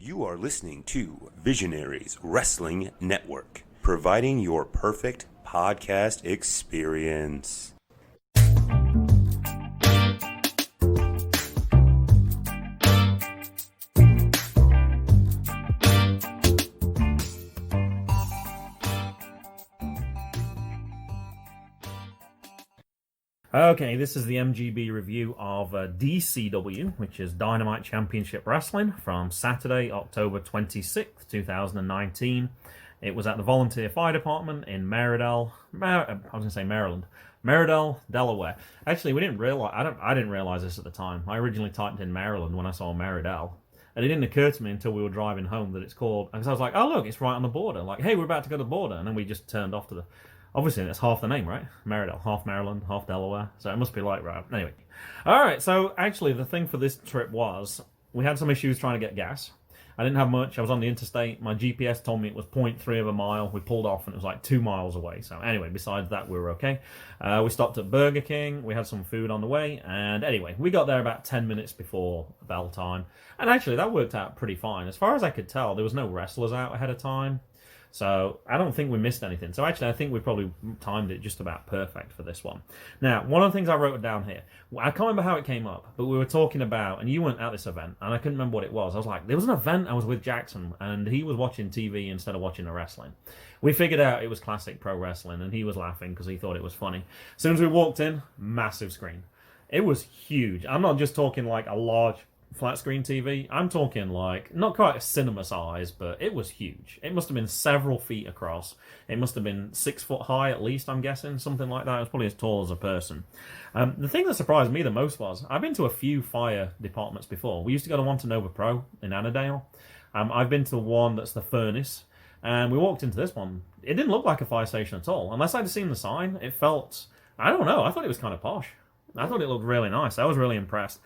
You are listening to Visionaries Wrestling Network, providing your perfect podcast experience. Okay, this is the MGB review of DCW, which is Dynamite Championship Wrestling, from Saturday, October 26th, 2019. It was at the Volunteer Fire Department in Marydel, Maryland. Marydel, Delaware. Actually, we didn't realize. I didn't realize this at the time. I originally typed in Maryland when I saw Marydel, and it didn't occur to me until we were driving home that it's called. Because I was like, "Oh look, it's right on the border." Like, "Hey, we're about to go to the border," and then we just turned off to the. Obviously, that's half the name, right? Marydel, half Maryland, half Delaware. So it must be like, right. Anyway. All right, so actually the thing for this trip was we had some issues trying to get gas. I didn't have much. I was on the interstate. My GPS told me it was 0.3 of a mile. We pulled off and it was like 2 miles away. So anyway, besides that, we were okay. We stopped at Burger King. We had some food on the way. And anyway, we got there about 10 minutes before bell time. And actually, that worked out pretty fine. As far as I could tell, there was no wrestlers out ahead of time. So I don't think we missed anything. So actually, I think we probably timed it just about perfect for this one. Now, one of the things I wrote down here, I can't remember how it came up, but we were talking about, and you weren't at this event, and I couldn't remember what it was. I was like, there was an event, I was with Jackson, and he was watching TV instead of watching the wrestling. We figured out it was classic pro wrestling, and he was laughing because he thought it was funny. As soon as we walked in, massive screen. It was huge. I'm not just talking like a large flat screen TV. I'm talking like, not quite a cinema size, but it was huge. It must have been several feet across. It must have been 6 foot high at least, I'm guessing, something like that. It was probably as tall as a person. The thing that surprised me the most was, I've been to a few fire departments before. We used to go to one to Nova Pro in Annandale. I've been to one that's the Furnace, and we walked into this one. It didn't look like a fire station at all. Unless I'd seen the sign, it felt, I don't know, I thought it was kind of posh. I thought it looked really nice. I was really impressed.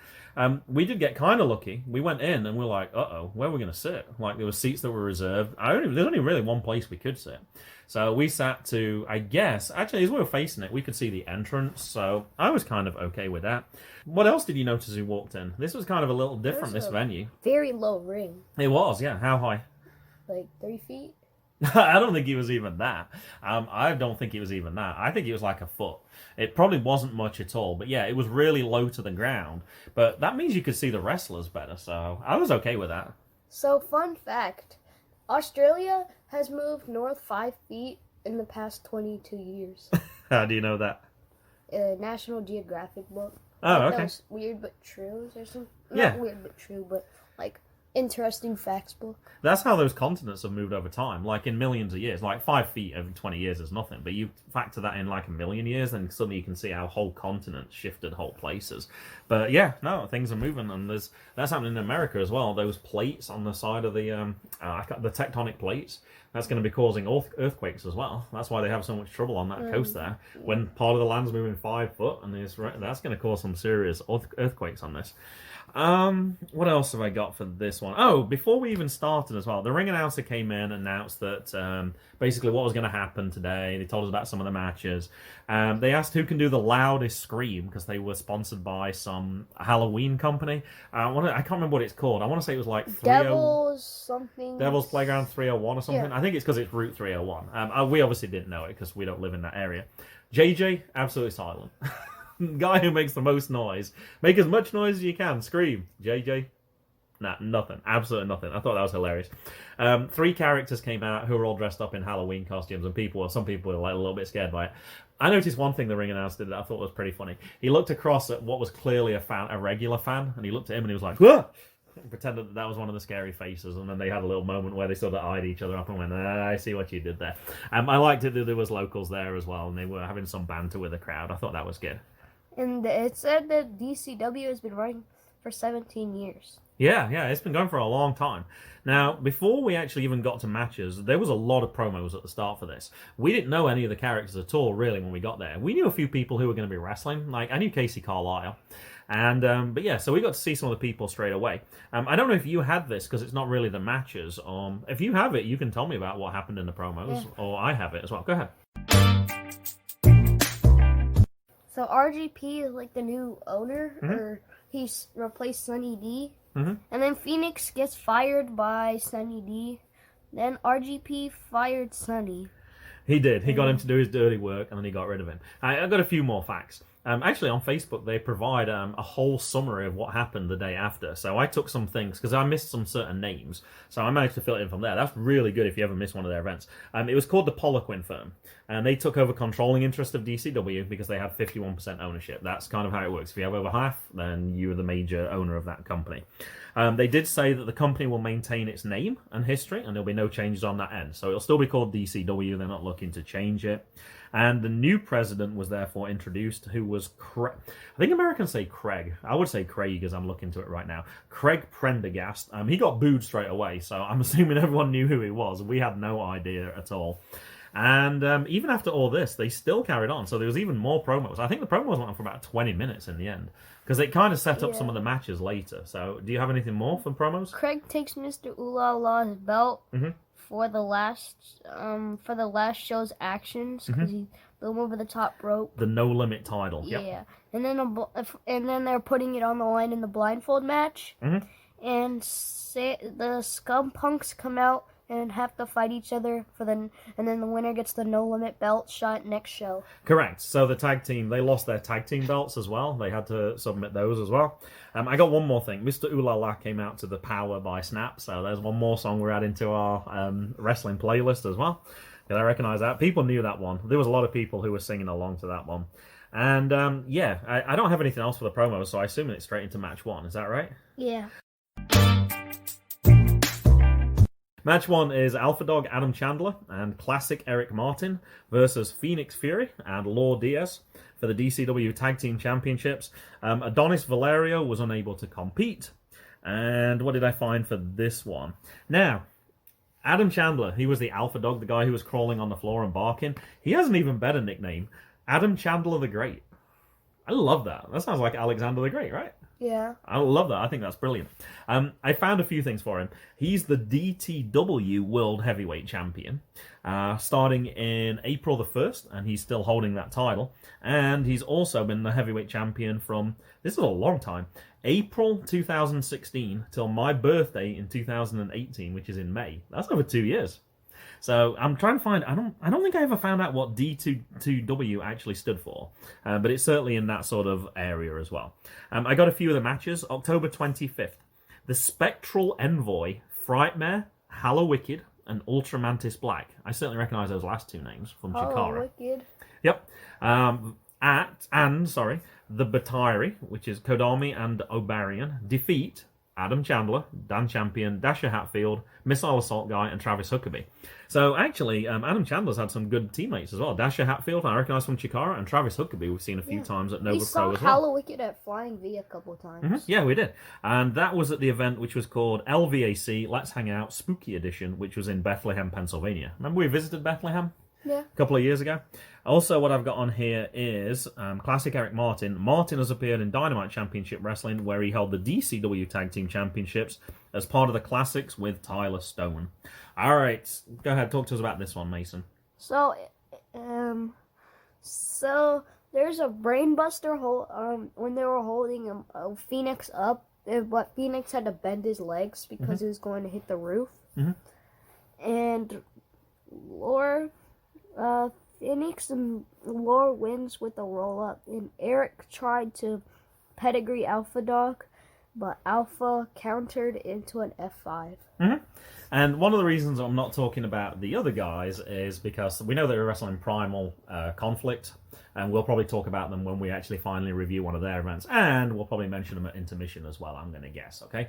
We did get kind of lucky. We went in and we were like, uh-oh, where are we going to sit? Like, there were seats that were reserved. There's only really one place we could sit. So we sat to, I guess, actually, as we were facing it, we could see the entrance. So I was kind of okay with that. What else did you notice as you walked in? This was kind of a little different, this venue. Very low ring. It was, yeah. How high? Like 3 feet? I don't think it was even that. I don't think it was even that. I think it was like a foot. It probably wasn't much at all. But yeah, it was really low to the ground. But that means you could see the wrestlers better. So I was okay with that. So, fun fact. Australia has moved north 5 feet in the past 22 years. How do you know that? National Geographic book. Oh, okay. Those weird but true or something. Yeah. Not weird but true, but like interesting facts book. That's how those continents have moved over time, like in millions of years. Like 5 feet over 20 years is nothing, but you factor that in like a million years, and suddenly you can see how whole continents shifted whole places. But yeah, no, things are moving, and that's happening in America as well. Those plates on the side of the tectonic plates, that's going to be causing earthquakes as well. That's why they have so much trouble on that coast there. When part of the land's moving 5 foot, and that's going to cause some serious earthquakes on this. What else have I got for this one? Oh, before we even started as well, the ring announcer came in and announced that basically what was going to happen today. They told us about some of the matches. They asked who can do the loudest scream, because they were sponsored by some Halloween company. I can't remember what it's called. I want to say it was like Devil's something. Devil's Playground 301 or something. Yeah. I think it's because it's Route 301. We obviously didn't know it because we don't live in that area. JJ, absolutely silent. Guy who makes the most noise. Make as much noise as you can. Scream. JJ. Nah, nothing. Absolutely nothing. I thought that was hilarious. 3 characters came out who were all dressed up in Halloween costumes, and some people were like a little bit scared by it. I noticed one thing the ring announcer did that I thought was pretty funny. He looked across at what was clearly a regular fan, and he looked at him and he was like, "Whoa!" and pretended that was one of the scary faces, and then they had a little moment where they sort of eyed each other up and went, I see what you did there. I liked it that there was locals there as well, and they were having some banter with the crowd. I thought that was good. And it said that DCW has been running for 17 years. Yeah, it's been going for a long time. Now, before we actually even got to matches, there was a lot of promos at the start for this. We didn't know any of the characters at all, really, when we got there. We knew a few people who were going to be wrestling. Like, I knew Kacee Carlisle. And, but yeah, so we got to see some of the people straight away. I don't know if you had this, because it's not really the matches. If you have it, you can tell me about what happened in the promos, or I have it as well. Go ahead. So RGP is like the new owner, or he's replaced Sunny D. Mhm. And then Fenix gets fired by Sunny D. Then RGP fired Sunny. He did. He got him to do his dirty work, and then he got rid of him. I've got a few more facts. Actually, on Facebook, they provide a whole summary of what happened the day after. So I took some things, because I missed some certain names. So I managed to fill it in from there. That's really good if you ever miss one of their events. It was called the Poliquin Firm. And they took over controlling interest of DCW because they had 51% ownership. That's kind of how it works. If you have over half, then you're the major owner of that company. They did say that the company will maintain its name and history, and there'll be no changes on that end. So it'll still be called DCW. They're not looking to change it. And the new president was therefore introduced, who was Craig. I think Americans say Craig. I would say Craig, as I'm looking to it right now. Craig Prendergast. He got booed straight away, so I'm assuming everyone knew who he was. We had no idea at all. And even after all this, they still carried on. So there was even more promos. I think the promo went on for about 20 minutes in the end, because it kind of set up some of the matches later. So do you have anything more for promos? Craig takes Mr. Ooh La La's belt for the last show's actions, because he blew him over the top rope. The No Limit title. Yeah, Yep. and then they're putting it on the line in the blindfold match, and the Scum Punks come out and have to fight each other and then the winner gets the No Limit belt shot next show. Correct. So the tag team, they lost their tag team belts as well. They had to submit those as well. I got one more thing. Mr. Ooh La La came out to the Power by Snap, so there's one more song we're adding to our wrestling playlist as well. Because I recognize that. People knew that one. There was a lot of people who were singing along to that one. And I don't have anything else for the promos, so I assume it's straight into match one. Is that right? Yeah. Match one is Alpha Dog Adam Chandler and Classic Eric Martin versus Phoenix Fury and Lord Diaz for the DCW Tag Team Championships. Adonis Valerio was unable to compete. And what did I find for this one? Now, Adam Chandler, he was the Alpha Dog, the guy who was crawling on the floor and barking. He has an even better nickname, Adam Chandler the Great. I love that. That sounds like Alexander the Great, right? Yeah. I love that. I think that's brilliant. I found a few things for him. He's the DTW World Heavyweight Champion, starting in April the 1st, and he's still holding that title. And he's also been the heavyweight champion from, this is a long time, April 2016 till my birthday in 2018, which is in May. That's over 2 years. So I'm trying to find. I don't think I ever found out what D2W actually stood for, but it's certainly in that sort of area as well. I got a few of the matches. October 25th, the Spectral Envoy, Frightmare, Hallow Wicked, and Ultramantis Black. I certainly recognise those last two names from Chikara. Hallow Wicked. Yep. The Batiri, which is Kodami and Obarian, defeat Adam Chandler, Dan Champion, Dasher Hatfield, Missile Assault Guy, and Travis Huckabee. So actually, Adam Chandler's had some good teammates as well. Dasher Hatfield, I recognise from Chikara, and Travis Huckabee we've seen a few times at Nova We saw Pro as well. Hallow Wicked at Flying V a couple times. Yeah, we did. And that was at the event which was called LVAC, Let's Hang Out Spooky Edition, which was in Bethlehem, Pennsylvania. Remember we visited Bethlehem? Yeah. A couple of years ago. Also, what I've got on here is Classic Eric Martin. Martin has appeared in Dynamite Championship Wrestling, where he held the DCW Tag Team Championships as part of the Classics with Tyler Stone. All right, go ahead, talk to us about this one, Mason. So there's a brainbuster when they were holding Phoenix up, but Phoenix had to bend his legs because he was going to hit the roof. And Phoenix and Lore wins with a roll-up, and Eric tried to pedigree Alpha Dog, but Alpha countered into an F5. And one of the reasons I'm not talking about the other guys is because we know they're wrestling Primal Conflict, and we'll probably talk about them when we actually finally review one of their events, and we'll probably mention them at Intermission as well, I'm going to guess, okay?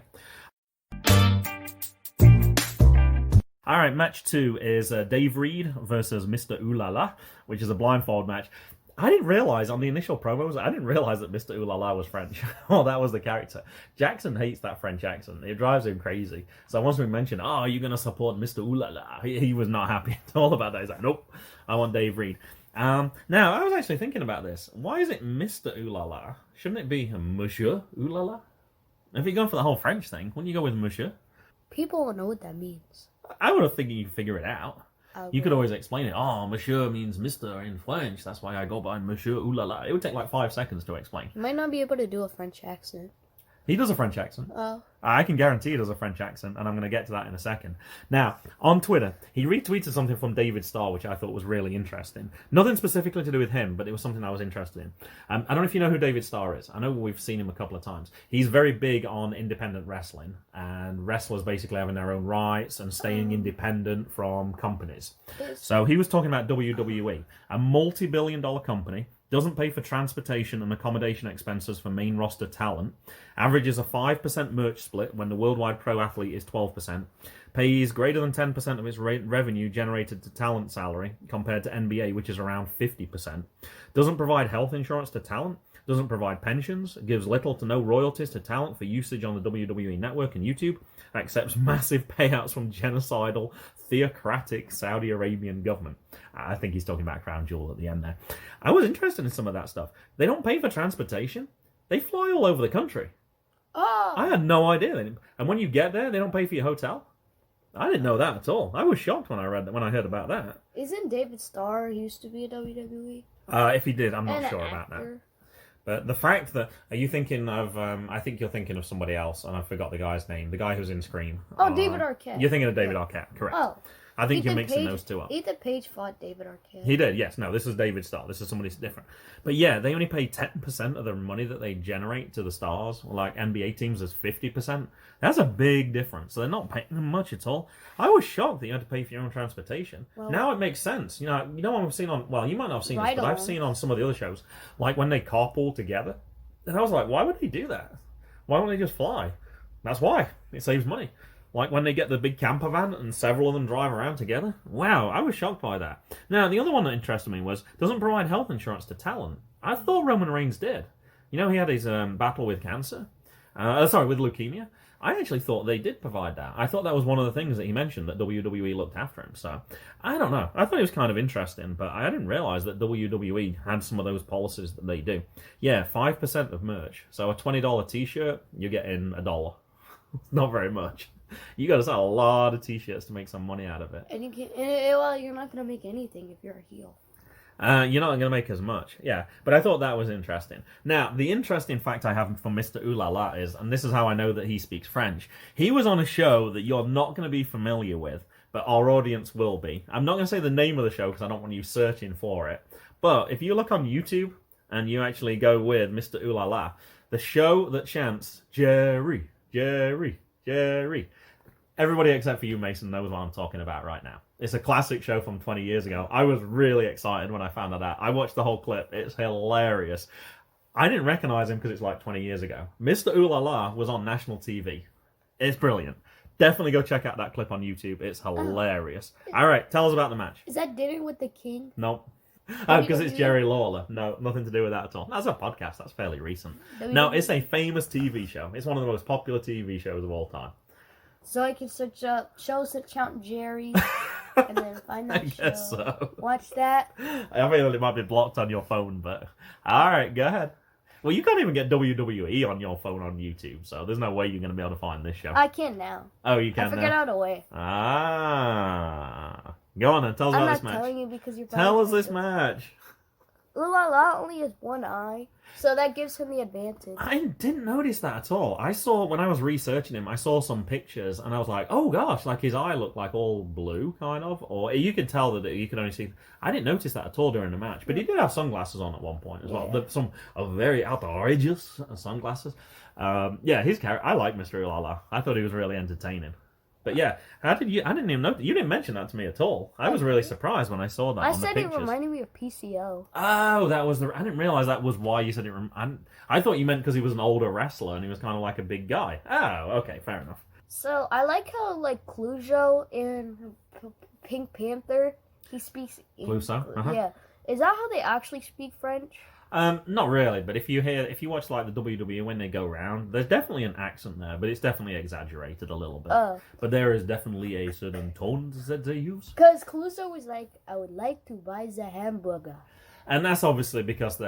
All right, match two is Dave Reed versus Mr. Ooh La La, which is a blindfold match. I didn't realize on the initial promos, I didn't realize that Mr. Ooh La La was French. Oh, that was the character. Jackson hates that French accent. It drives him crazy. So once we mentioned, oh, are you going to support Mr. Ooh La La? He was not happy at all about that. He's like, nope, I want Dave Reed. Now, I was actually thinking about this. Why is it Mr. Ooh La La? Shouldn't it be Monsieur Ooh La La? If you're going for the whole French thing, wouldn't you go with Monsieur? People don't know what that means. I would have figured you could figure it out. Okay. You could always explain it. Oh, Monsieur means Mr. in French. That's why I go by Monsieur Ooh La La. It would take like 5 seconds to explain. You might not be able to do a French accent. He does a French accent. Oh. I can guarantee he does a French accent, and I'm going to get to that in a second. Now, on Twitter, he retweeted something from David Starr, which I thought was really interesting. Nothing specifically to do with him, but it was something I was interested in. I don't know if you know who David Starr is. I know we've seen him a couple of times. He's very big on independent wrestling, and wrestlers basically having their own rights and staying independent from companies. So he was talking about WWE, a multi-billion-dollar company, doesn't pay for transportation and accommodation expenses for main roster talent, averages a 5% merch split when the worldwide pro athlete is 12%, pays greater than 10% of its revenue generated to talent salary compared to NBA, which is around 50%, doesn't provide health insurance to talent, doesn't provide pensions, gives little to no royalties to talent for usage on the WWE network and YouTube, accepts massive payouts from genocidal, theocratic Saudi Arabian government. I think he's talking about Crown Jewel at the end there. I was interested in some of that stuff. They don't pay for transportation. They fly all over the country. Oh. I had no idea. And when you get there, they don't pay for your hotel. I didn't know that at all. I was shocked when I read that, when I heard about that. Isn't David Starr used to be a WWE? If he did, I'm not sure about that. But the fact that, are you thinking of, I think you're thinking of somebody else, and I forgot the guy's name, the guy who's in Scream. Oh, David Arquette. You're thinking of David Arquette, correct. Oh. I think you're mixing those two up. Ethan Page fought David Arquette. He did, yes. No, this is David Starr. This is somebody different. But yeah, they only pay 10% of the money that they generate to the stars. Like NBA teams is 50%. That's a big difference. So they're not paying them much at all. I was shocked that you had to pay for your own transportation. Well, now it makes sense. You know what I've seen on, well, you might not have seen this, but I've seen on some of the other shows, like when they carpool together. And I was like, why would they do that? Why wouldn't they just fly? That's why. It saves money. Like when they get the big camper van and several of them drive around together. Wow, I was shocked by that. Now, the other one that interested me was, doesn't provide health insurance to talent. I thought Roman Reigns did. You know, he had his battle with cancer. With leukemia. I actually thought they did provide that. I thought that was one of the things that he mentioned, that WWE looked after him. So, I don't know. I thought it was kind of interesting, but I didn't realize that WWE had some of those policies that they do. Yeah, 5% of merch. So a $20 t-shirt, you're getting $1. Not very much. You got to sell a lot of t-shirts to make some money out of it. And you're not going to make anything if you're a heel. You're not going to make as much, yeah. But I thought that was interesting. Now, the interesting fact I have from Mr. Ooh La La is, and this is how I know that he speaks French, he was on a show that you're not going to be familiar with, but our audience will be. I'm not going to say the name of the show because I don't want you searching for it. But if you look on YouTube and you actually go with Mr. Ooh La La, the show that chants, Jerry, Jerry, Jerry. Everybody except for you, Mason, knows what I'm talking about right now. It's a classic show from 20 years ago. I was really excited when I found that out. I watched the whole clip. It's hilarious. I didn't recognize him because it's like 20 years ago. Mr. Ooh La La was on national TV. It's brilliant. Definitely go check out that clip on YouTube. It's hilarious. All right, tell us about the match. Is that Dinner with the King? Nope. Oh, because it's Jerry Lawler. No, nothing to do with that at all. That's a podcast. That's fairly recent. No, it's a famous TV show. It's one of the most popular TV shows of all time. So I can search up shows that count Jerry and then find that show. Yes, so. Watch that. I feel it might be blocked on your phone, but alright, go ahead. Well, you can't even get WWE on your phone on YouTube, so there's no way you're going to be able to find this show. I can now. Oh, you can now? I figured out a way. Ah. Go on and tell us about this match. I'm not telling you because you're Tell us this match. Ooh La La only has one eye, so that gives him the advantage. I didn't notice that at all. I saw, when I was researching him, I saw some pictures, and I was like, oh gosh, like his eye looked like all blue, kind of. Or you could tell that you could only see... I didn't notice that at all during the match, but he did have sunglasses on at one point as well. Some very outrageous sunglasses. His character... I like Mr. Ooh La La. I thought he was really entertaining. But yeah, how did you... I didn't even know... You didn't mention that to me at all. I was really surprised when I saw that on the pictures. I said it reminded me of PCO. Oh, that was the... I didn't realize that was why you said it... I thought you meant because he was an older wrestler and he was kind of like a big guy. Oh, okay, fair enough. So, I like how, like, Clujo in Pink Panther, he speaks... Cluso? Uh-huh. Yeah. Is that how they actually speak French? Not really, but if you watch like the WWE when they go around, there's definitely an accent there, but it's definitely exaggerated a little bit. But there is definitely a certain tone that they use. Because Cluzo was like, I would like to buy the hamburger. And that's obviously because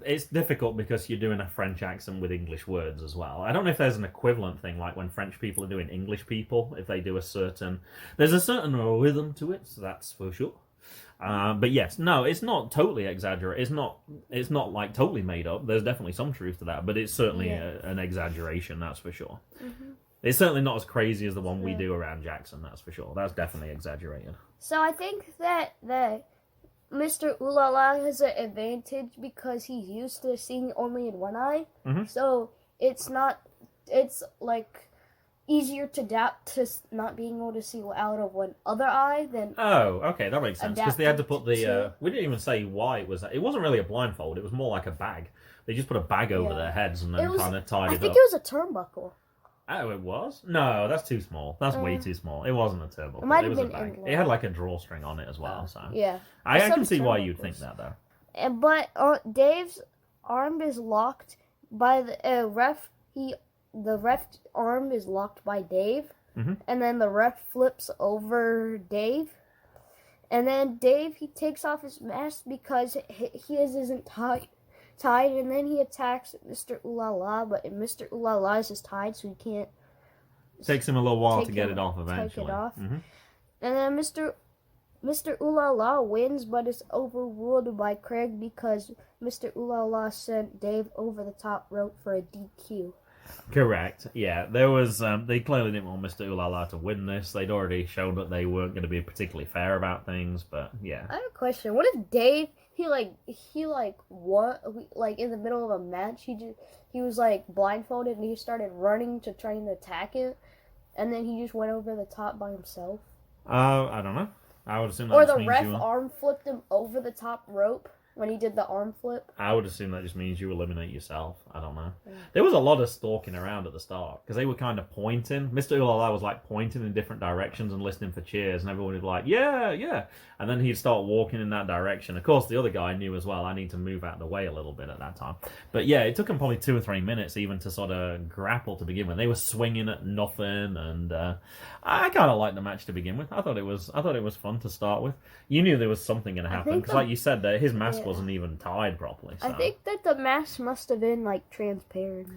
it's difficult because you're doing a French accent with English words as well. I don't know if there's an equivalent thing like when French people are doing English people, if they do there's a certain rhythm to it, so that's for sure. But yes, no, it's not totally exaggerated. It's not like totally made up. There's definitely some truth to that, but it's certainly an exaggeration, that's for sure. Mm-hmm. It's certainly not as crazy as the one we do around Jackson, that's for sure. That's definitely exaggerated. So I think that Mr. Ooh La La has an advantage because he's used to seeing only in one eye. Mm-hmm. So it's like easier to adapt to not being able to see out of one other eye than. Oh, okay, that makes sense. Because they had to put the. We didn't even say why it was. It wasn't really a blindfold. It was more like a bag. They just put a bag over their heads and then kind of tied it up. I think it was a turnbuckle. Oh, it was? No, that's too small. That's way too small. It wasn't a turbo. It might have was been a bag. It had like a drawstring on it as well. So yeah, I can see why you'd think that though. But Dave's arm is locked by the ref. The ref arm is locked by Dave, and then the ref flips over Dave, and then Dave he takes off his mask because his isn't tied, and then he attacks Mr. Ooh La La, but Mr. Ooh La La's is tied, so he can't. Takes him a little while to get it off eventually. Take it off, and then Mr. Ooh La La wins, but it's overruled by Craig because Mr. Ooh La La sent Dave over the top rope for a DQ. Correct. Yeah, there was. They clearly didn't want Mr. Ooh La La to win this. They'd already shown that they weren't going to be particularly fair about things. But yeah, I have a question. What if Dave he what like in the middle of a match he was like blindfolded and he started running to try and attack it, and then he just went over the top by himself? I don't know. I would assume that or just the means ref arm flipped him over the top rope when he did the arm flip. I would assume that just means you eliminate yourself. I don't know. There was a lot of stalking around at the start because they were kind of pointing. Mr. Ooh La La was like pointing in different directions and listening for cheers, and everyone would be like, yeah, yeah. And then he'd start walking in that direction. Of course, the other guy knew as well, I need to move out of the way a little bit at that time. But yeah, it took him probably 2 or 3 minutes even to sort of grapple to begin with. They were swinging at nothing, and I kind of liked the match to begin with. I thought it was fun to start with. You knew there was something going to happen because, like you said, that his mask wasn't even tied properly. So. I think that the mask must have been like transparent.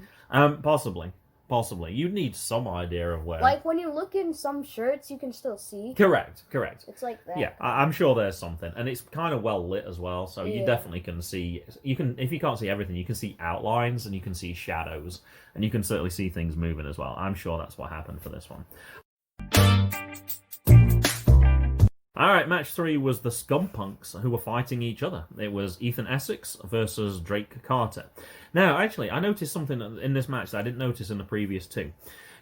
Possibly. You'd need some idea of where. Like when you look in some shirts, you can still see. Correct. It's like that. Yeah, I'm sure there's something, and it's kind of well lit as well, so you definitely can see. You can, if you can't see everything, you can see outlines and you can see shadows, and you can certainly see things moving as well. I'm sure that's what happened for this one. Alright, match 3 was the Scum Punks who were fighting each other. It was Ethan Essex versus Drake Carter. Now, actually, I noticed something in this match that I didn't notice in the previous 2.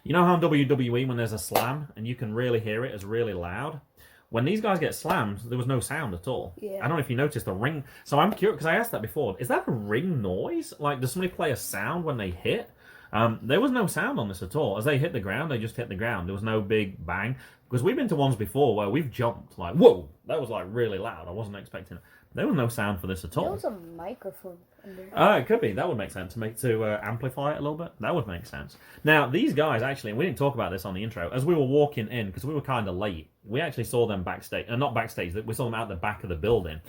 You know how in WWE when there's a slam and you can really hear it as really loud? When these guys get slammed, there was no sound at all. Yeah. I don't know if you noticed the ring. So I'm curious, because I asked that before. Is that a ring noise? Like, does somebody play a sound when they hit? There was no sound on this at all. As they hit the ground, they just hit the ground. There was no big bang. Because we've been to ones before where we've jumped, like, whoa, that was like really loud. I wasn't expecting it. There was no sound for this at all. There was a microphone under. It could be. That would make sense to amplify it a little bit. That would make sense. Now, these guys actually, and we didn't talk about this on the intro, as we were walking in, because we were kind of late, we actually saw them backstage, not backstage, we saw them out the back of the building.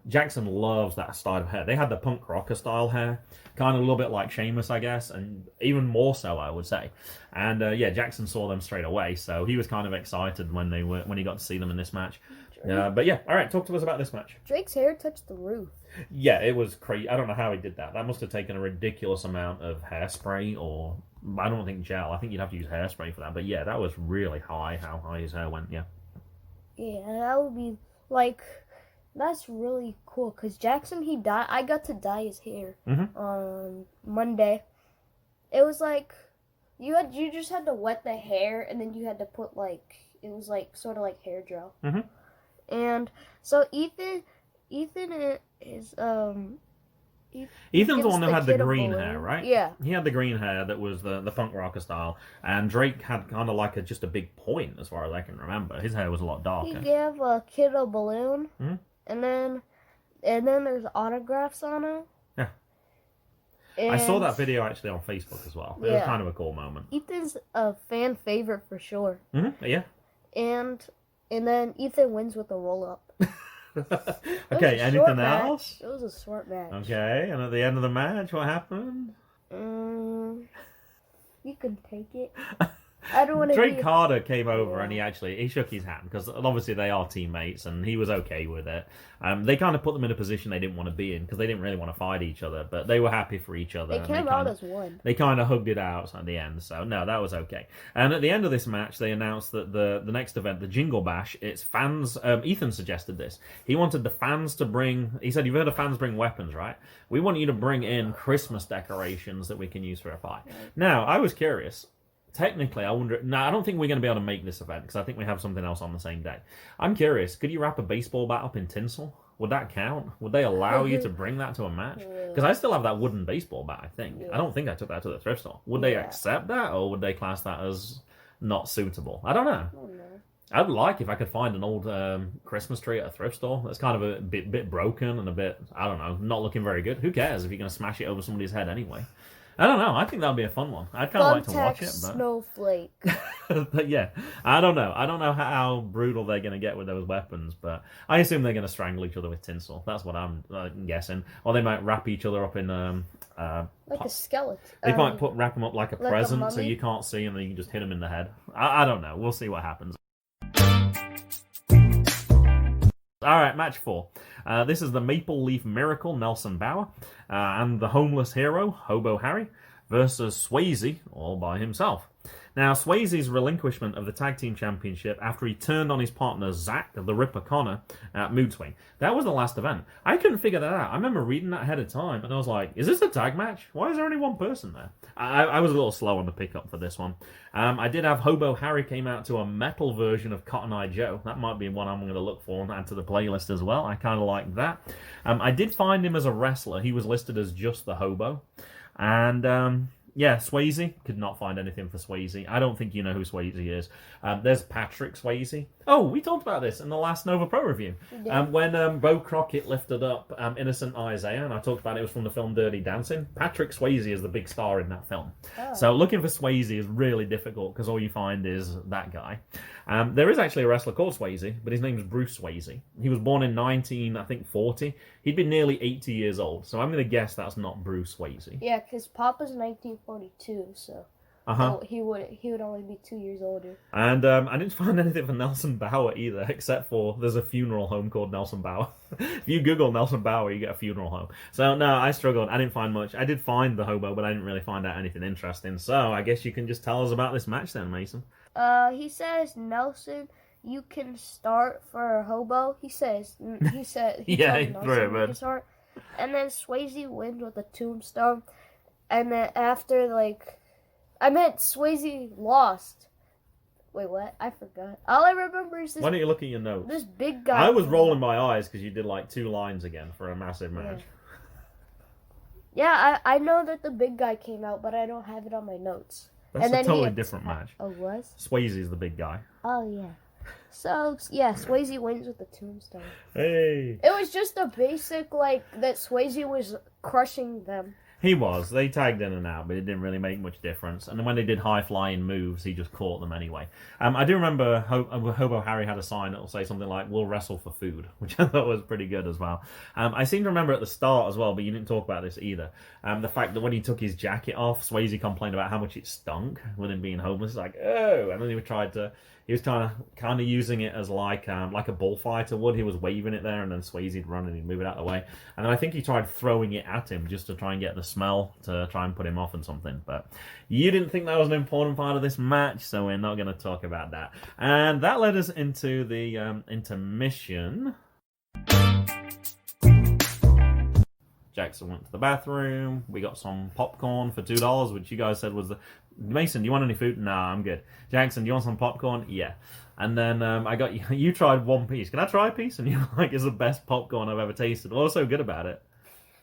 Jackson loves that style of hair. They had the punk rocker style hair, kind of a little bit like Sheamus, I guess, and even more so, I would say. And Jackson saw them straight away, so he was kind of excited when he got to see them in this match. But yeah, all right, talk to us about this match. Drake's hair touched the roof. Yeah, it was crazy. I don't know how he did that. That must have taken a ridiculous amount of hairspray, or I don't think gel. I think you'd have to use hairspray for that. But yeah, that was really high, how high his hair went, yeah. Yeah, that would be, like, that's really cool, because Jackson, he dyed, I got to dye his hair on Monday. It was like, you just had to wet the hair, and then you had to put, like, it was like, sort of like hair gel. Mm-hmm. And so Ethan is Ethan's the one who had the green hair, right? Yeah. He had the green hair that was the punk rocker style, and Drake had kind of like just a big point, as far as I can remember. His hair was a lot darker. He gave a kid a balloon, and then there's autographs on it. Yeah. And I saw that video actually on Facebook as well. It was kind of a cool moment. Ethan's a fan favorite for sure. Mm-hmm. Yeah. And then Ethan wins with a roll-up. Okay, anything else? It was a short match. Okay, and at the end of the match, what happened? You can take it. I don't want to Drake be... Carter came over and he shook his hand because obviously they are teammates and he was okay with it. They kind of put them in a position they didn't want to be in because they didn't really want to fight each other, but they were happy for each other. They came out as one. They kind of hugged it out at the end, so no, that was okay. And at the end of this match, they announced that the next event, the Jingle Bash, it's fans. Ethan suggested this. He wanted the fans to bring. He said, "You've heard of fans bring weapons, right? We want you to bring in Christmas decorations that we can use for a fight." Now, I was curious. Technically, I wonder... No, I don't think we're going to be able to make this event because I think we have something else on the same day. I'm curious, could you wrap a baseball bat up in tinsel? Would that count? Would they allow you to bring that to a match? Because I still have that wooden baseball bat, I think. I don't think I took that to the thrift store. Would they accept that, or would they class that as not suitable? I don't know. I'd like if I could find an old Christmas tree at a thrift store that's kind of a bit broken and a bit, I don't know, not looking very good. Who cares if you're going to smash it over somebody's head anyway? I don't know. I think that would be a fun one. I'd kind of like to watch it. But... Snowflake. But yeah, I don't know. I don't know how brutal they're going to get with those weapons, but I assume they're going to strangle each other with tinsel. That's what I'm guessing. Or they might wrap each other up in... like a skeleton. They might wrap them up like a present so you can't see and then you can just hit them in the head. I don't know. We'll see what happens. Alright, match 4. This is the Mapleleaf Miracle, Nelson Bauer, and the Homeless Hero, Hobo Harry, versus Swayze, all by himself. Now, Swayze's relinquishment of the Tag Team Championship after he turned on his partner, Zach, the Ripper Connor, at Mood Swing. That was the last event. I couldn't figure that out. I remember reading that ahead of time, and I was like, is this a tag match? Why is there only one person there? I was a little slow on the pickup for this one. I did have Hobo Harry came out to a metal version of Cotton Eye Joe. That might be one I'm going to look for and add to the playlist as well. I kind of like that. I did find him as a wrestler. He was listed as just the Hobo. And... yeah, Swayze. Could not find anything for Swayze. I don't think you know who Swayze is. There's Patrick Swayze. Oh, we talked about this in the last Nova Pro review. When Bo Crockett lifted up Innocent Isaiah, and I talked about it was from the film Dirty Dancing, Patrick Swayze is the big star in that film. Oh. So looking for Swayze is really difficult because all you find is that guy. There is actually a wrestler called Swayze, but his name is Bruce Swayze. He was born in 1940. He'd been nearly 80 years old, so I'm going to guess that's not Bruce Swayze. Yeah, because Papa's 1942, so he would only be 2 years older. And I didn't find anything for Nelson Bauer either, except for there's a funeral home called Nelson Bauer. If you Google Nelson Bauer, you get a funeral home. So no, I struggled. I didn't find much. I did find the Hobo, but I didn't really find out anything interesting. So I guess you can just tell us about this match then, Mason. He says, Nelson, you can start for Hobo. He said, yeah, he threw it, man. Start. And then Swayze wins with a tombstone. And then after, Swayze lost. Wait, what? I forgot. All I remember is this... Why don't you look at your notes? This big guy... I was rolling my eyes because you did, 2 lines again for a massive match. Yeah, I know that the big guy came out, but I don't have it on my notes. That's a totally different match. Oh, was? Swayze's the big guy. Oh, yeah. So, yeah, Swayze wins with the tombstone. Hey! It was just a basic, that Swayze was crushing them. He was. They tagged in and out, but it didn't really make much difference. And then when they did high-flying moves, he just caught them anyway. I do remember Hobo Harry had a sign that will say something like, "We'll wrestle for food," which I thought was pretty good as well. I seem to remember at the start as well, but you didn't talk about this either, the fact that when he took his jacket off, Swayze complained about how much it stunk with him being homeless. Like, oh! And then he was kind of using it as like a bullfighter would. He was waving it there, and then Swayze'd run and he'd move it out of the way. And then I think he tried throwing it at him just to try and get the smell to try and put him off and something. But you didn't think that was an important part of this match, so we're not going to talk about that. And that led us into the intermission. Jackson went to the bathroom. We got some popcorn for $2, which you guys said was the... Mason, do you want any food? Nah, I'm good. Jackson, do you want some popcorn? Yeah. And then I got you. You tried one piece. Can I try a piece? And you're like, it's the best popcorn I've ever tasted. What was so good about it?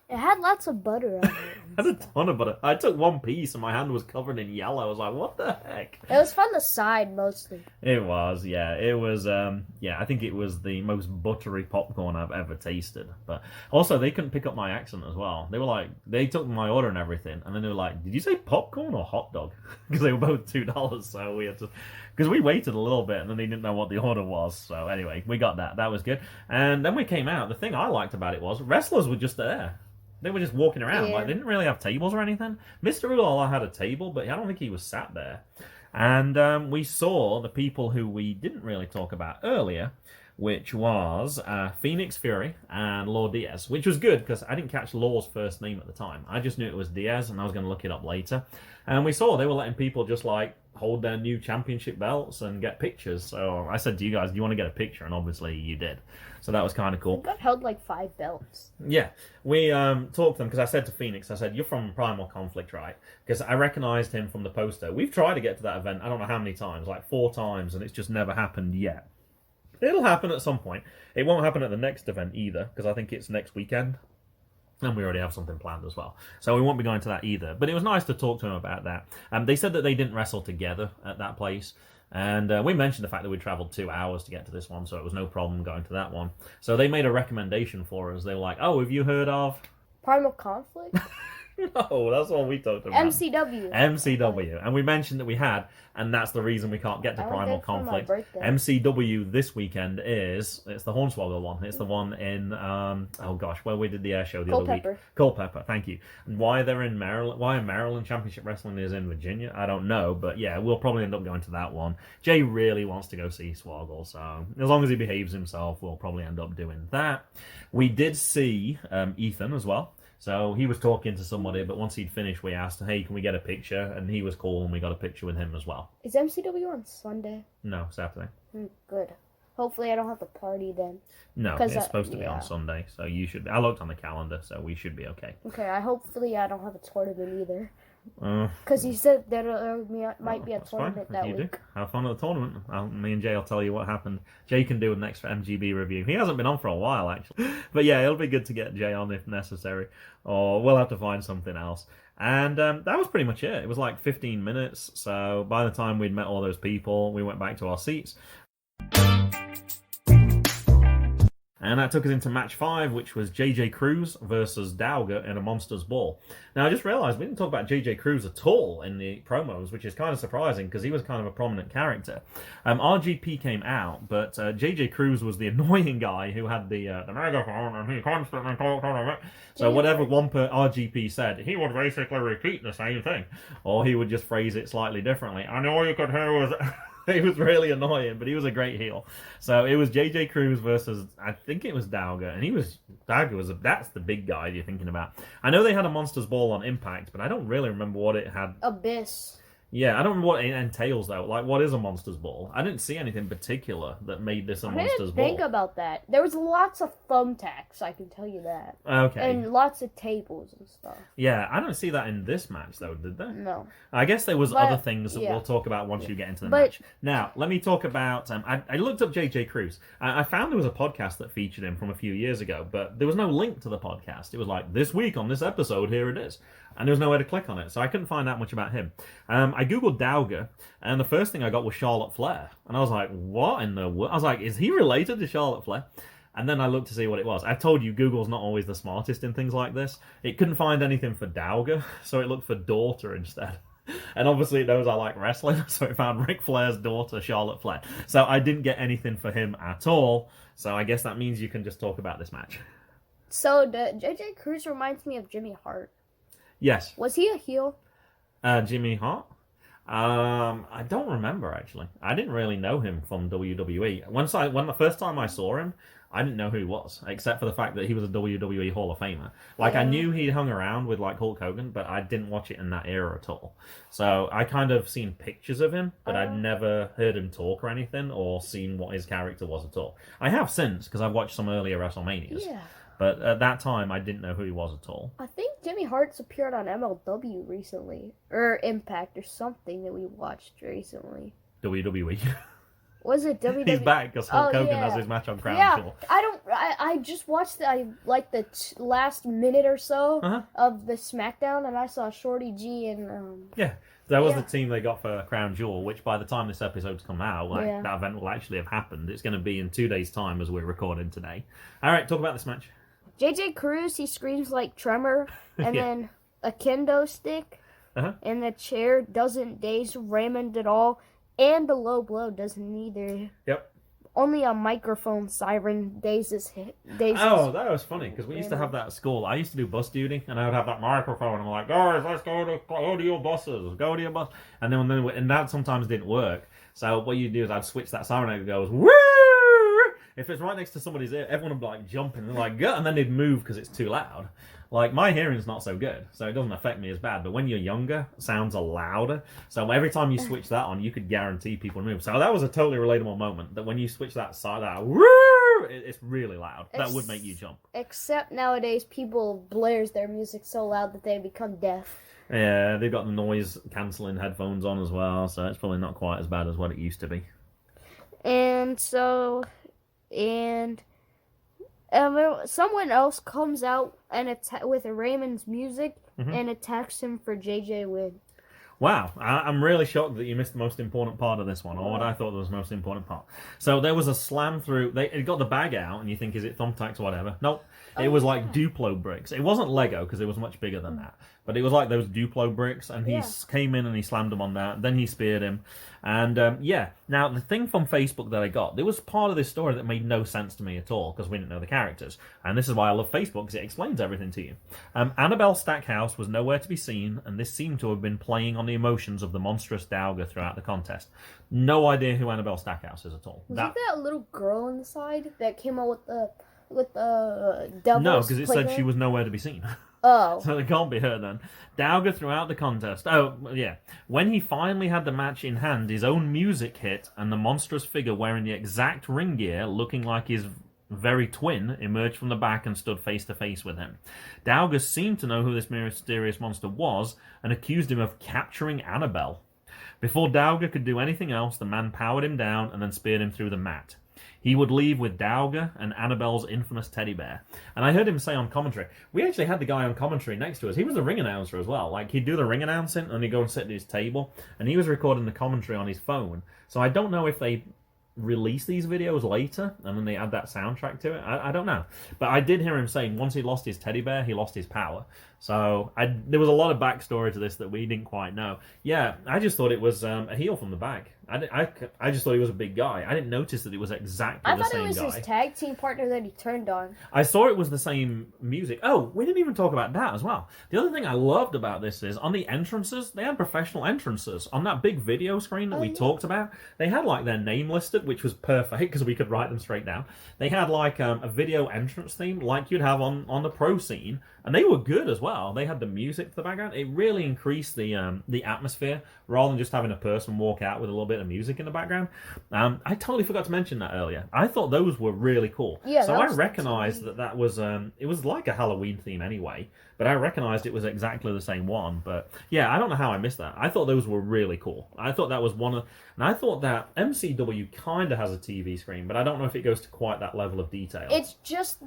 It had lots of butter on it. I had a ton of butter. I took one piece and my hand was covered in yellow. I was like, what the heck? It was from the side mostly. It was, yeah. It was, I think it was the most buttery popcorn I've ever tasted. But also, they couldn't pick up my accent as well. They were like, they took my order and everything. And then they were like, did you say popcorn or hot dog? Because they were both $2. So we had to, because we waited a little bit and then they didn't know what the order was. So anyway, we got that. That was good. And then we came out. The thing I liked about it was wrestlers were just there. They were just walking around. Yeah. They didn't really have tables or anything. Mr. Ulala had a table, but I don't think he was sat there. And we saw the people who we didn't really talk about earlier, which was Phoenix Fury and Lord Diaz, which was good because I didn't catch Law's first name at the time. I just knew it was Diaz, and I was going to look it up later. And we saw they were letting people just like hold their new championship belts and get pictures. So I said to you guys, do you want to get a picture? And obviously you did. So that was kind of cool. I got held like 5 belts. Yeah, we talked to them because I said to Phoenix, I said, you're from Primal Conflict, right? Because I recognized him from the poster. We've tried to get to that event, I don't know how many times, like 4 times, and it's just never happened yet. It'll happen at some point. It won't happen at the next event either, because I think it's next weekend. And we already have something planned as well. So we won't be going to that either. But it was nice to talk to him about that. They said that they didn't wrestle together at that place. And we mentioned the fact that we travelled 2 hours to get to this one, so it was no problem going to that one. So they made a recommendation for us. They were like, oh, have you heard of... Primal Conflict? No, that's what we talked about. MCW. MCW. And we mentioned that we had, and that's the reason we can't get to Primal Conflict. MCW this weekend it's the Hornswoggle one. It's the one in, where we did the air show the other week. Culpeper, thank you. And why they're in Maryland, why Maryland Championship Wrestling is in Virginia, I don't know. But yeah, we'll probably end up going to that one. Jay really wants to go see Swoggle, so as long as he behaves himself, we'll probably end up doing that. We did see Ethan as well. So he was talking to somebody, but once he'd finished, we asked, hey, can we get a picture? And he was cool, and we got a picture with him as well. Is MCW on Sunday? No, Saturday. Good. Hopefully I don't have to party then. No, it's supposed to be on Sunday, so you should be. I looked on the calendar, so we should be okay. Okay, hopefully I don't have a tournament either. Because he said there might be a tournament that week. Do. Have fun at the tournament. Me and Jay will tell you what happened. Jay can do an extra MGB review. He hasn't been on for a while, actually. But yeah, it'll be good to get Jay on if necessary. Or we'll have to find something else. And that was pretty much it. It was like 15 minutes. So by the time we'd met all those people, we went back to our seats. And that took us into match 5, which was JJ Cruz versus Dauger in a Monsters Ball. Now, I just realised we didn't talk about JJ Cruz at all in the promos, which is kind of surprising because he was kind of a prominent character. RGP came out, but JJ Cruz was the annoying guy who had the megaphone and he constantly talked on it. So whatever RGP said, he would basically repeat the same thing. Or he would just phrase it slightly differently. And all you could hear was... He was really annoying, but he was a great heel. So it was JJ Cruz versus, I think it was Dauger, and that's the big guy you're thinking about. I know they had a Monsters Ball on Impact, but I don't really remember what it had. Abyss. Yeah, I don't remember what it entails, though. Like, what is a Monsters Ball? I didn't see anything particular that made this a Monsters Ball. Think about that. There was lots of thumbtacks, I can tell you that. Okay. And lots of tables and stuff. Yeah, I don't see that in this match, though, did there? No. I guess there was other things that we'll talk about once you get into the match. Now, let me talk about... I looked up JJ Cruz. I found there was a podcast that featured him from a few years ago, but there was no link to the podcast. It was like, this week on this episode, here it is. And there was nowhere to click on it, so I couldn't find out much about him. I googled Dauger, and the first thing I got was Charlotte Flair. And I was like, what in the world? I was like, is he related to Charlotte Flair? And then I looked to see what it was. I told you Google's not always the smartest in things like this. It couldn't find anything for Dauger, so it looked for daughter instead. And obviously it knows I like wrestling, so it found Ric Flair's daughter, Charlotte Flair. So I didn't get anything for him at all, so I guess that means you can just talk about this match. So JJ Cruz reminds me of Jimmy Hart. Yes. Was he a heel? Jimmy Hart? I don't remember, actually. I didn't really know him from WWE. When the first time I saw him, I didn't know who he was, except for the fact that he was a WWE Hall of Famer. I knew he'd hung around with, Hulk Hogan, but I didn't watch it in that era at all. So I kind of seen pictures of him, but I'd never heard him talk or anything, or seen what his character was at all. I have since, because I've watched some earlier WrestleManias. Yeah. But at that time, I didn't know who he was at all. I think Jimmy Hart's appeared on MLW recently. Or Impact or something that we watched recently. WWE. Was it WWE? He's back because Hulk Hogan has his match on Crown Jewel. I just watched the last minute or so of the SmackDown, and I saw Shorty G and... That was the team they got for Crown Jewel, which by the time this episode's come out, that event will actually have happened. It's going to be in 2 days' time as we're recording today. All right, talk about this match. JJ Cruz, he screams like Tremor, and then a kendo stick, and the chair doesn't daze Raymond at all, and the low blow doesn't either. Yep. only a microphone siren dazes Oh, that was funny, because we used to have that at school. I used to do bus duty, and I would have that microphone. I'm like, guys, let's go to your buses. Go to your bus. And then that sometimes didn't work. So what you do is I'd switch that siren and it goes, woo! If it's right next to somebody's ear, everyone would be like jumping and like, go, and then they'd move because it's too loud. Like, my hearing's not so good, so it doesn't affect me as bad. But when you're younger, sounds are louder. So every time you switch that on, you could guarantee people move. So that was a totally relatable moment, that when you switch that side, it's really loud. That would make you jump. Except nowadays, people blares their music so loud that they become deaf. Yeah, they've got the noise-cancelling headphones on as well, so it's probably not quite as bad as what it used to be. And so... someone else comes out and with Raymond's music and attacks him for JJ win. Wow, I'm really shocked that you missed the most important part of this one, or what I thought was the most important part. So there was a slam through. It got the bag out, and you think, is it thumbtacks or whatever? Nope. It was like Duplo bricks. It wasn't Lego, because it was much bigger than that. But it was like those Duplo bricks, and he came in and he slammed him on that. Then he speared him. And, Now, the thing from Facebook that I got, there was part of this story that made no sense to me at all, because we didn't know the characters. And this is why I love Facebook, because it explains everything to you. Annabelle Stackhouse was nowhere to be seen, and this seemed to have been playing on the emotions of the monstrous Dauger throughout the contest. No idea who Annabelle Stackhouse is at all. Was that little girl on the side that came out with the devil's No, because it playground? said she was nowhere to be seen. Oh. So it can't be her then. Dauger throughout the contest. Oh, yeah. When he finally had the match in hand, his own music hit, and the monstrous figure wearing the exact ring gear, looking like his very twin, emerged from the back and stood face to face with him. Dauger seemed to know who this mysterious monster was, and accused him of capturing Annabelle. Before Dauger could do anything else, the man powered him down and then speared him through the mat. He would leave with Dauger and Annabelle's infamous teddy bear. And I heard him say on commentary, we actually had the guy on commentary next to us. He was the ring announcer as well. Like, he'd do the ring announcing and he'd go and sit at his table. And he was recording the commentary on his phone. So I don't know if they release these videos later and then they add that soundtrack to it. I don't know. But I did hear him saying once he lost his teddy bear, he lost his power. So there was a lot of backstory to this that we didn't quite know. Yeah, I just thought it was a heel from the back. I just thought he was a big guy. I didn't notice that it was exactly the same guy. I thought it was his tag team partner that he turned on. I saw it was the same music. Oh, we didn't even talk about that as well. The other thing I loved about this is on the entrances, they had professional entrances. On that big video screen that we talked about, they had like their name listed, which was perfect because we could write them straight down. They had like a video entrance theme like you'd have on the pro scene. And they were good as well. They had the music to the background. It really increased the atmosphere rather than just having a person walk out with a little bit of music in the background. I totally forgot to mention that earlier. I thought those were really cool. Yeah, so I recognized that was it was like a Halloween theme anyway, but I recognized it was exactly the same one. But yeah, I don't know how I missed that. I thought those were really cool. I thought that was and I thought that MCW kind of has a TV screen, but I don't know if it goes to quite that level of detail. It's just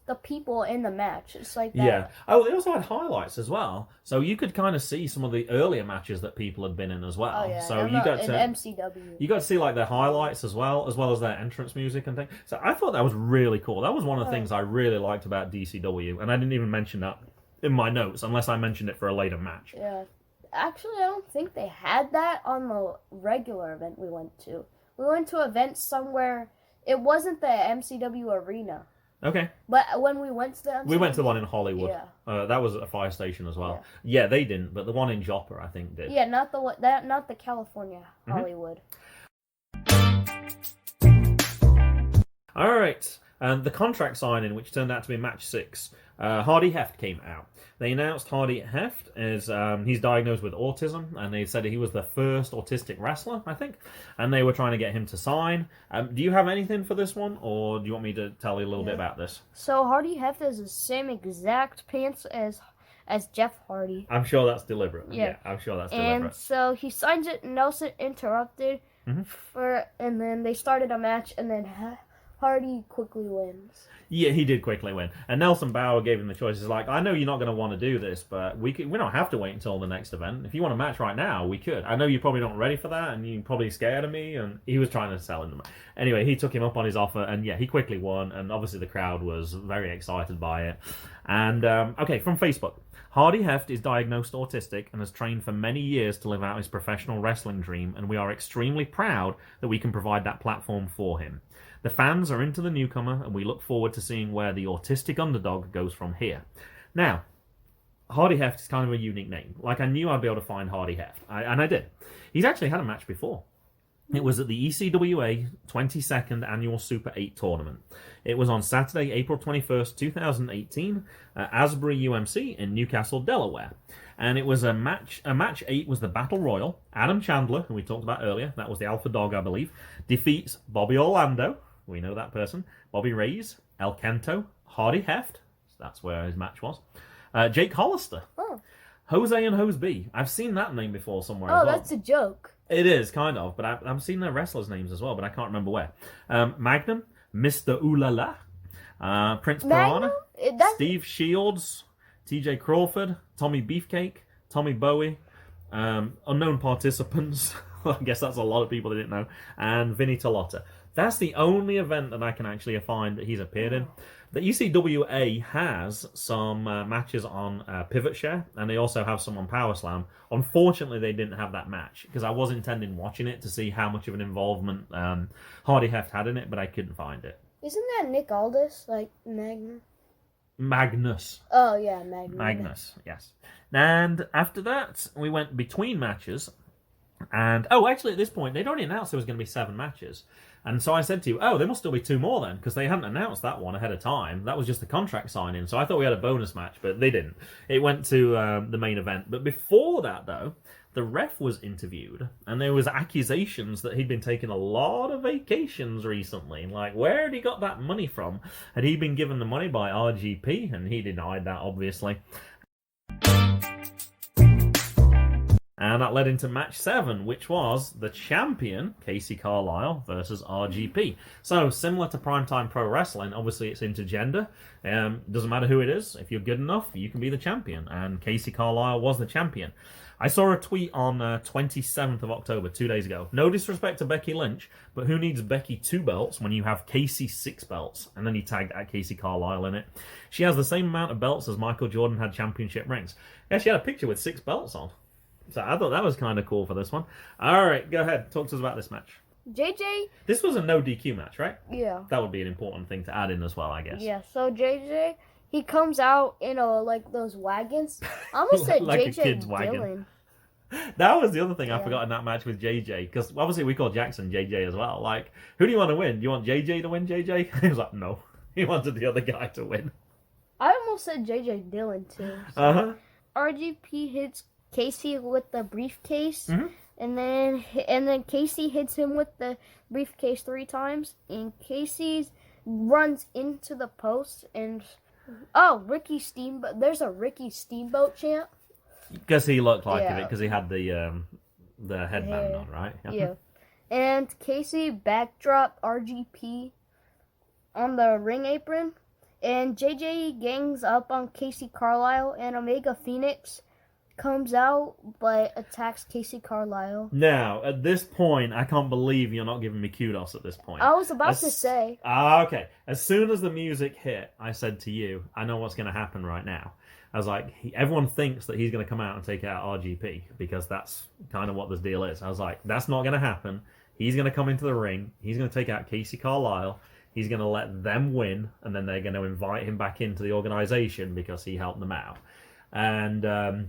the people in the match. It's like that. Yeah. Oh, they also had highlights as well, so you could kind of see some of the earlier matches that people had been in as well. Oh, yeah. So you got to MCW. You got to see like their highlights as well as their entrance music and things. So I thought that was really cool. That was one of the things I really liked about DCW, and I didn't even mention that in my notes unless I mentioned it for a later match. Yeah. Actually, I don't think they had that on the regular event we went to. We went to an event somewhere. It wasn't the MCW arena. Okay. But when we went to the MCW... We went to the one in Hollywood. Yeah. That was at a fire station as well. Yeah, they didn't, but the one in Joppa, I think, did. Yeah, not the California Hollywood. All right. And the contract signing, which turned out to be match 6, Hardy Heft came out. They announced Hardy Heft as he's diagnosed with autism, and they said he was the first autistic wrestler, I think, and they were trying to get him to sign. Do you have anything for this one, or do you want me to tell you a little bit about this? So Hardy Heft has the same exact pants as Jeff Hardy. I'm sure that's deliberate. Yeah, I'm sure that's deliberate. And so he signs it, Nelson interrupted, and then they started a match, and then Hardy quickly wins. Yeah, he did quickly win. And Nelson Bauer gave him the choice. He's like, I know you're not going to want to do this, but we don't have to wait until the next event. If you want a match right now, we could. I know you're probably not ready for that, and you're probably scared of me, and he was trying to sell him. Anyway, he took him up on his offer, and yeah, he quickly won, and obviously the crowd was very excited by it. And, okay, from Facebook. Hardy Heft is diagnosed autistic and has trained for many years to live out his professional wrestling dream, and we are extremely proud that we can provide that platform for him. The fans are into the newcomer, and we look forward to seeing where the autistic underdog goes from here. Now, Hardy Heft is kind of a unique name. Like, I knew I'd be able to find Hardy Heft, and I did. He's actually had a match before. It was at the ECWA 22nd Annual Super 8 Tournament. It was on Saturday, April 21st, 2018, at Asbury UMC in Newcastle, Delaware. And it was a match 8 was the Battle Royal. Adam Chandler, who we talked about earlier, that was the Alpha Dog, I believe, defeats Bobby Orlando, we know that person, Bobby Reyes, El Kento, Hardy Heft, that's where his match was, Jake Hollister, Jose and Hose B. I've seen that name before somewhere as well. That's a joke. It is, kind of, but I've seen their wrestlers' names as well, but I can't remember where. Magnum, Mr. Oolala, Prince Piranha, Steve Shields, TJ Crawford, Tommy Beefcake, Tommy Bowie, unknown participants, I guess that's a lot of people that didn't know, and Vinny Talotta. That's the only event that I can actually find that he's appeared in. The ECWA has some matches on Pivot Share, and they also have some on Power Slam. Unfortunately, they didn't have that match, because I was intending watching it to see how much of an involvement Hardy Heft had in it, but I couldn't find it. Isn't that Nick Aldis, like Magnus. Oh, yeah, Magnus, yes. And after that, we went between matches. And, actually, at this point, they'd already announced there was going to be 7 matches. And so I said to you, there must still be 2 more then, because they hadn't announced that one ahead of time. That was just the contract signing. So I thought we had a bonus match, but they didn't. It went to the main event. But before that, though, the ref was interviewed, and there was accusations that he'd been taking a lot of vacations recently. Like, where had he got that money from? Had he been given the money by RGP? And he denied that, obviously. And that led into match 7, which was the champion, Kacee Carlisle, versus RGP. So, similar to Primetime Pro Wrestling, obviously it's intergender. Doesn't matter who it is. If you're good enough, you can be the champion. And Kacee Carlisle was the champion. I saw a tweet on 27th of October, 2 days ago. No disrespect to Becky Lynch, but who needs Becky 2 belts when you have Kacee 6 belts? And then he tagged at Kacee Carlisle in it. She has the same amount of belts as Michael Jordan had championship rings. Yeah, she had a picture with 6 belts on. So I thought that was kind of cool for this one. All right, go ahead. Talk to us about this match. JJ. This was a no DQ match, right? Yeah. That would be an important thing to add in as well, I guess. Yeah, so JJ, he comes out in those wagons. I almost said like JJ a kid's Dylan. wagon. That was the other thing I forgot in that match with JJ, because obviously we call Jackson JJ as well. Like, who do you want to win? Do you want JJ to win, JJ? He was like, no. He wanted the other guy to win. I almost said JJ Dylan, too. So. RGP hits Kacee with the briefcase, and then Kacee hits him with the briefcase 3 times, and Kacee runs into the post, and Ricky Steamboat. There's a Ricky Steamboat chant. Because he looked like it, because he had the headband on, right? Yeah. And Kacee backdropped RGP on the ring apron, and JJ gangs up on Kacee Carlisle, and Omega Phoenix comes out but attacks Kacee Carlisle. Now, at this point, I can't believe you're not giving me kudos at this point. I was about to say. Okay. As soon as the music hit, I said to you, I know what's going to happen right now. I was like, everyone thinks that he's going to come out and take out RGP, because that's kind of what this deal is. I was like, that's not going to happen. He's going to come into the ring. He's going to take out Kacee Carlisle. He's going to let them win, and then they're going to invite him back into the organization because he helped them out. And I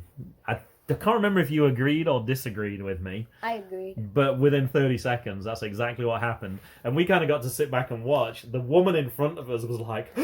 can't remember if you agreed or disagreed with me. I agreed. But within 30 seconds, that's exactly what happened. And we kind of got to sit back and watch. The woman in front of us was like,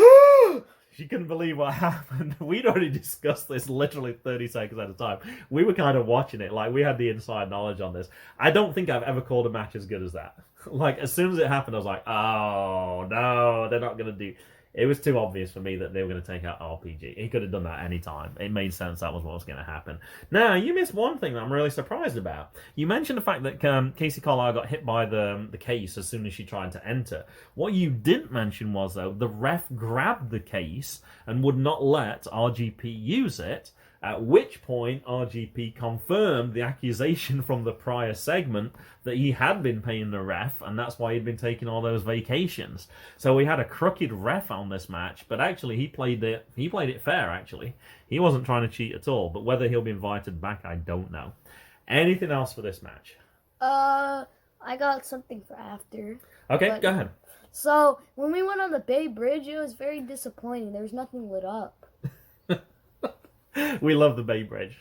she couldn't believe what happened. We'd already discussed this literally 30 seconds at a time. We were kind of watching it. Like, we had the inside knowledge on this. I don't think I've ever called a match as good as that. Like, as soon as it happened, I was like, oh, no, they're not going to do... It was too obvious for me that they were going to take out RPG. He could have done that any time. It made sense that was what was going to happen. Now, you missed one thing that I'm really surprised about. You mentioned the fact that Kacee Carlisle got hit by the case as soon as she tried to enter. What you didn't mention was, though, the ref grabbed the case and would not let RGP use it. At which point, RGP confirmed the accusation from the prior segment that he had been paying the ref, and that's why he'd been taking all those vacations. So we had a crooked ref on this match, but actually he played it fair, actually. He wasn't trying to cheat at all, but whether he'll be invited back, I don't know. Anything else for this match? I got something for after. Okay, go ahead. So, when we went on the Bay Bridge, it was very disappointing. There was nothing lit up. We love the Bay Bridge.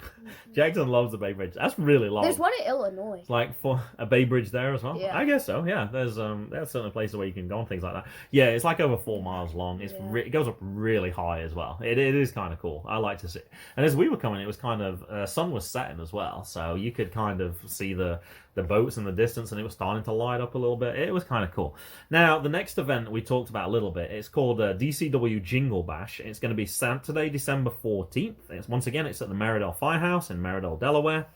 Jackson loves the Bay Bridge. That's really long. There's one in Illinois. Like for a Bay Bridge there as well? Yeah. I guess so, yeah. There's certain places where you can go and things like that. Yeah, it's like over 4 miles long. It goes up really high as well. It is kind of cool. I like to see it. And as we were coming, it was kind of, sun was setting as well. So you could kind of see the boats in the distance, and it was starting to light up a little bit. It was kind of cool. Now, the next event we talked about a little bit, it's called DCW Jingle Bash. It's going to be Saturday, December 14th. Once again, it's at the Marydel Firehouse in Marydel, Delaware.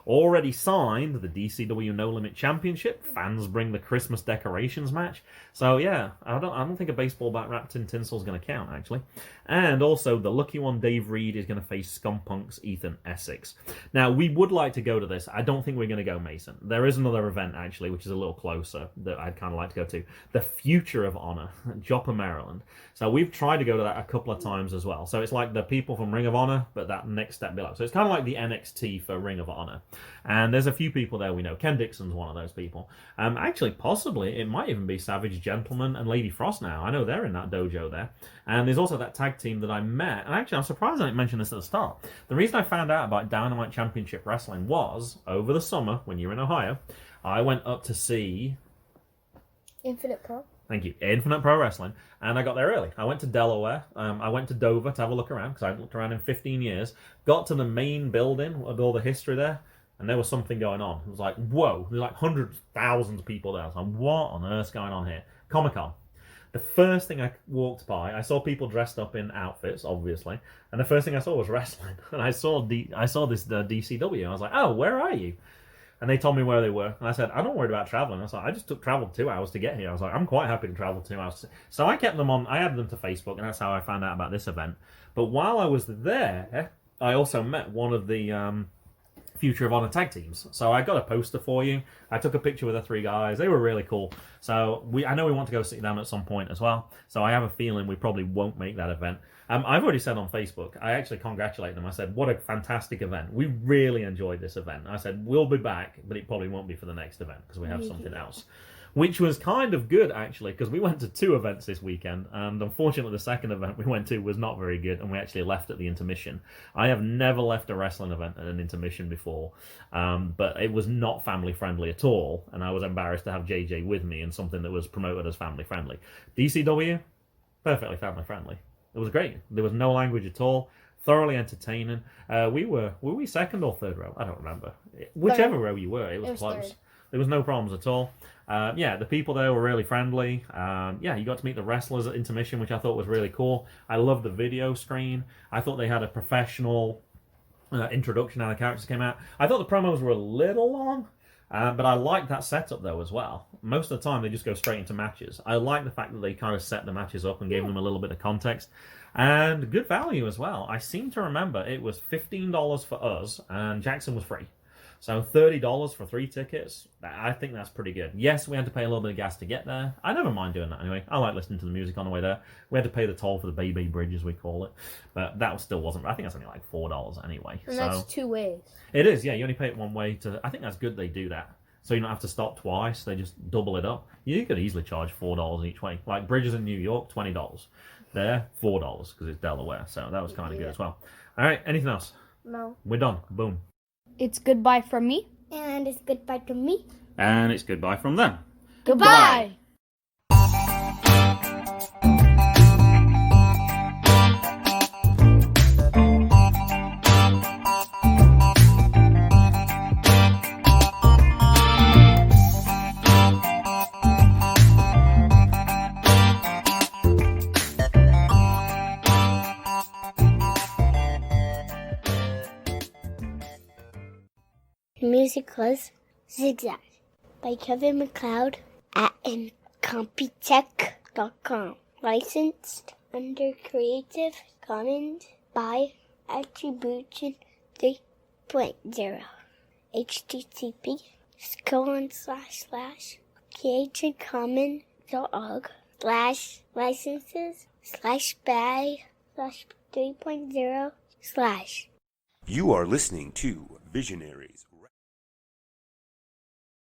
Already signed the DCW No Limit Championship. Fans bring the Christmas decorations match. So yeah, I don't think a baseball bat wrapped in tinsel is going to count, actually. And also the lucky one, Dave Reed, is going to face Scumpunk's Ethan Essex. Now, we would like to go to this. I don't think we're going to go, Mason. There is another event, actually, which is a little closer that I'd kind of like to go to. The Future of Honor, Joppa, Maryland. So we've tried to go to that a couple of times as well. So it's like the people from Ring of Honor, but that next step below. So it's kind of like the NXT for Ring of Honor. And there's a few people there we know. Ken Dixon's one of those people. Actually, possibly, it might even be Savage Gentleman and Lady Frost now. I know they're in that dojo there. And there's also that tag team that I met. And actually, I'm surprised I didn't mention this at the start. The reason I found out about Dynamite Championship Wrestling was, over the summer, when you were in Ohio, I went up to see... Infinite Pro? Thank you. Infinite Pro Wrestling. And I got there early. I went to Delaware. I went to Dauger to have a look around, because I hadn't looked around in 15 years. Got to the main building with all the history there. And there was something going on. It was like, whoa, there's like hundreds, thousands of people there. I was like, what on earth's going on here? Comic-Con. The first thing I walked by, I saw people dressed up in outfits, obviously. And the first thing I saw was wrestling. And I saw this DCW. I was like, oh, where are you? And they told me where they were. And I said, I'm not worried about traveling. I was like, I just traveled 2 hours to get here. I was like, I'm quite happy to travel 2 hours. So I kept them on. I added them to Facebook, and that's how I found out about this event. But while I was there, I also met one of the... Future of Honor tag teams. So I got a poster for you. I took a picture with the 3 guys. They were really cool. So I know we want to go sit down at some point as well. So I have a feeling we probably won't make that event. I've already said on Facebook, I actually congratulate them. I said, what a fantastic event. We really enjoyed this event. I said, we'll be back, but it probably won't be for the next event because we have something else. Which was kind of good, actually, because we went to 2 events this weekend, and unfortunately the second event we went to was not very good, and we actually left at the intermission. I have never left a wrestling event at an intermission before, but it was not family-friendly at all, and I was embarrassed to have JJ with me in something that was promoted as family-friendly. DCW, perfectly family-friendly. It was great. There was no language at all. Thoroughly entertaining. Were we second or third row? I don't remember. Whichever row you were, it was close. Third. There was no problems at all. The people there were really friendly. You got to meet the wrestlers at intermission, which I thought was really cool. I loved the video screen. I thought they had a professional introduction, how the characters came out. I thought the promos were a little long, but I liked that setup, though, as well. Most of the time, they just go straight into matches. I like the fact that they kind of set the matches up and gave them a little bit of context. And good value as well. I seem to remember it was $15 for us, and Jackson was free. So $30 for 3 tickets, I think that's pretty good. Yes, we had to pay a little bit of gas to get there. I never mind doing that anyway. I like listening to the music on the way there. We had to pay the toll for the Bay Bridge, as we call it. But that still wasn't... I think that's only like $4 anyway. And that's 2 ways. It is, yeah. You only pay it one way. I think that's good they do that. So you don't have to stop twice. They just double it up. You could easily charge $4 each way. Like bridges in New York, $20. There, $4 because it's Delaware. So that was kind of good as well. All right, anything else? No. We're done. Boom. It's goodbye from me. And it's goodbye from me. And it's goodbye from them. Goodbye. The music was Zigzag by Kevin MacLeod at Incompetech.com. Licensed under Creative Commons by Attribution 3.0. http://creativecommons.org/licenses/by/3.0/ You are listening to Visionaries